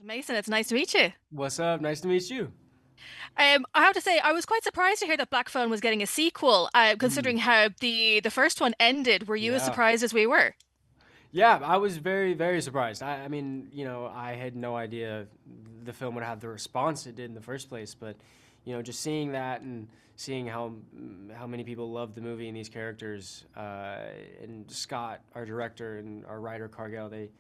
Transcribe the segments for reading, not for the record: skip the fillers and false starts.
Mason, it's nice to meet you. What's up? Nice to meet you. I have to say, I was quite surprised to hear that Black Phone was getting a sequel, Mm, considering how the first one ended. Were you as yeah. surprised as we were? Yeah, I was very, very surprised. I mean, I had no idea the film would have the response it did in the first place, but, just seeing that and seeing how many people loved the movie and these characters, and Scott, our director, and our writer, Cargill, they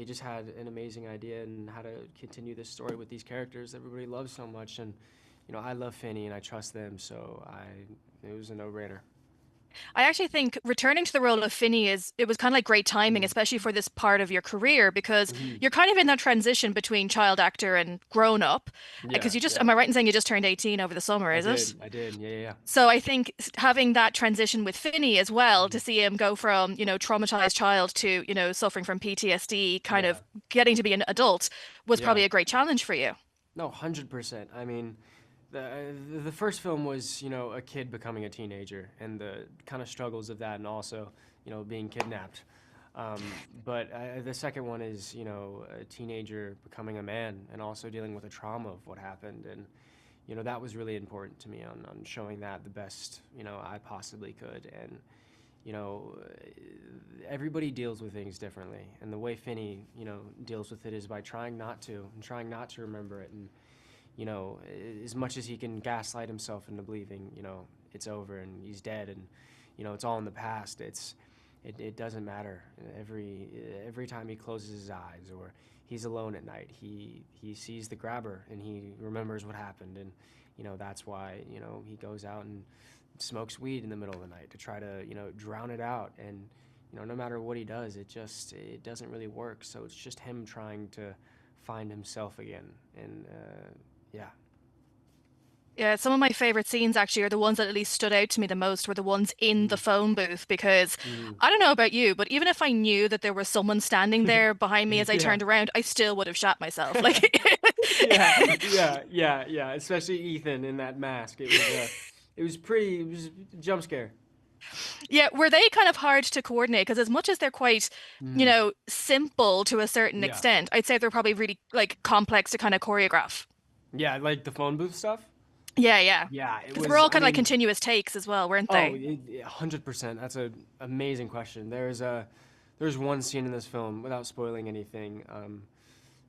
just had an amazing idea and how to continue this story with these characters everybody loves so much. And, I love Finney and I trust them, so it was a no-brainer. I actually think returning to the role of Finney it was kind of like great timing, Mm. especially for this part of your career, because Hmm. you're kind of in that transition between child actor and grown up. Yeah, Because am yeah. I right in saying you just turned 18 over the summer, I is it? did. I did. Yeah, yeah, yeah. So I think having that transition with Finney as well, to Mhm. see him go from, traumatized child to, suffering from PTSD, kind Yeah, of getting to be an adult was yeah. probably a great challenge for you. No, 100%. I mean, the first film was, a kid becoming a teenager and the kind of struggles of that, and also, being kidnapped. But the second one is, a teenager becoming a man and also dealing with the trauma of what happened. And, that was really important to me on showing that the best, I possibly could. And, you know, everybody deals with things differently, and the way Finney, deals with it is by trying not to and trying not to remember it, and as much as he can gaslight himself into believing, it's over and he's dead, and it's all in the past. It doesn't matter. Every time he closes his eyes or he's alone at night, he sees the grabber and he remembers what happened, and that's why he goes out and smokes weed in the middle of the night to try to drown it out. And no matter what he does, it doesn't really work. So it's just him trying to find himself again. And yeah. Yeah, some of my favorite scenes actually are the ones that at least stood out to me the most were the ones in the Mm. phone booth because Mm. I don't know about you, but even if I knew that there was someone standing there behind me as I Yeah. turned around, I still would have shot myself. Like Yeah, yeah, yeah, yeah. Especially Ethan in that mask. It was a jump scare. Yeah, were they kind of hard to coordinate? Because as much as they're quite, Mm. simple to a certain Yeah. extent, I'd say they're probably really like complex to kind of choreograph. Yeah, like the phone booth stuff. Yeah, yeah. Yeah, it Because they were was. all I kind of like mean, continuous takes as well, weren't oh, they? 100%. That's an amazing question. There's one scene in this film without spoiling anything.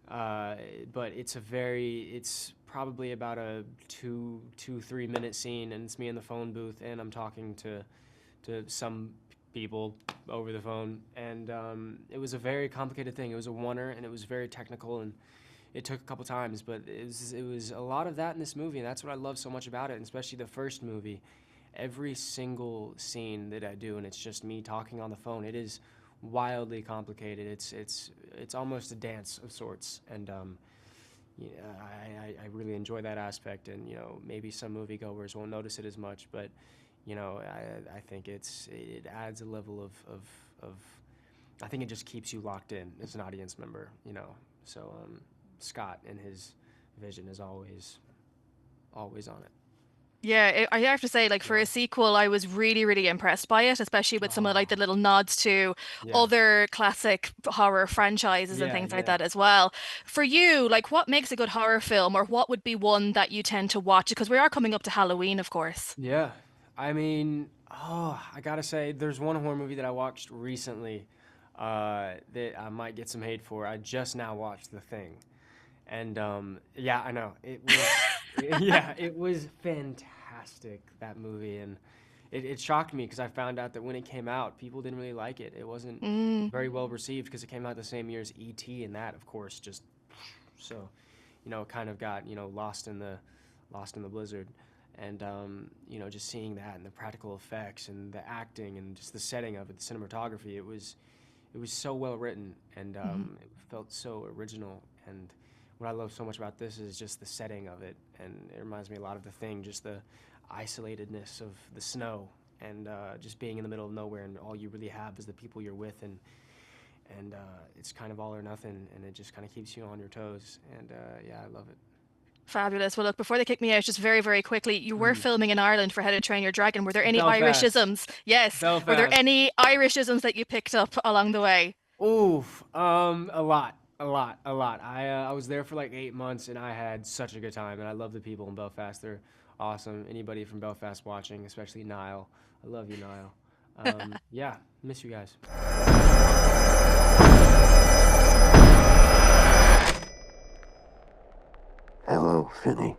Uh, but it's probably about a 3 minute scene, and it's me in the phone booth, and I'm talking to some people over the phone, and it was a very complicated thing. It was a oneer, and it was very technical, and it took a couple times, but it was a lot of that in this movie, and that's what I love so much about it, and especially the first movie. Every single scene that I do, and it's just me talking on the phone. It is wildly complicated. It's almost a dance of sorts, and yeah, I really enjoy that aspect. And maybe some moviegoers won't notice it as much, but I think it adds a level of I think it just keeps you locked in as an audience member. So Scott and his vision is always on it. Yeah, I have to say, like for Yeah. a sequel, I was really, really impressed by it, especially with some of like the Oh, little nods to yeah. other classic horror franchises and Yeah, things like yeah. that as well. For you, like what makes a good horror film, or what would be one that you tend to watch? Because we are coming up to Halloween, of course. Yeah. I mean, I gotta say, there's one horror movie that I watched recently that I might get some hate for. I just now watched The Thing. And yeah, I know. Yeah, it was fantastic, that movie. And it shocked me because I found out that when it came out, people didn't really like it. It wasn't Mm. very well received because it came out the same year as E.T., and that, of course, just so it kind of got lost in the blizzard. And just seeing that and the practical effects and the acting and just the setting of it, the cinematography, it was so well written, and Mhm. it felt so original. And what I love so much about this is just the setting of it, and it reminds me a lot of The Thing, just the isolatedness of the snow, and just being in the middle of nowhere, and all you really have is the people you're with, and it's kind of all or nothing, and it just kind of keeps you on your toes. And yeah, I love it. Fabulous. Well, look, before they kick me out, just very, very quickly, you were Mm. filming in Ireland for How to Train Your Dragon. Were there any Belfast, Irishisms? Yes. Were there Belfast. any Irishisms that you picked up along the way? Oof, a lot. A lot, a lot. I was there for like 8 months, and I had such a good time. And I love the people in Belfast. They're awesome. Anybody from Belfast watching, especially Niall. I love you, Niall. Yeah, miss you guys. Hello, Finny.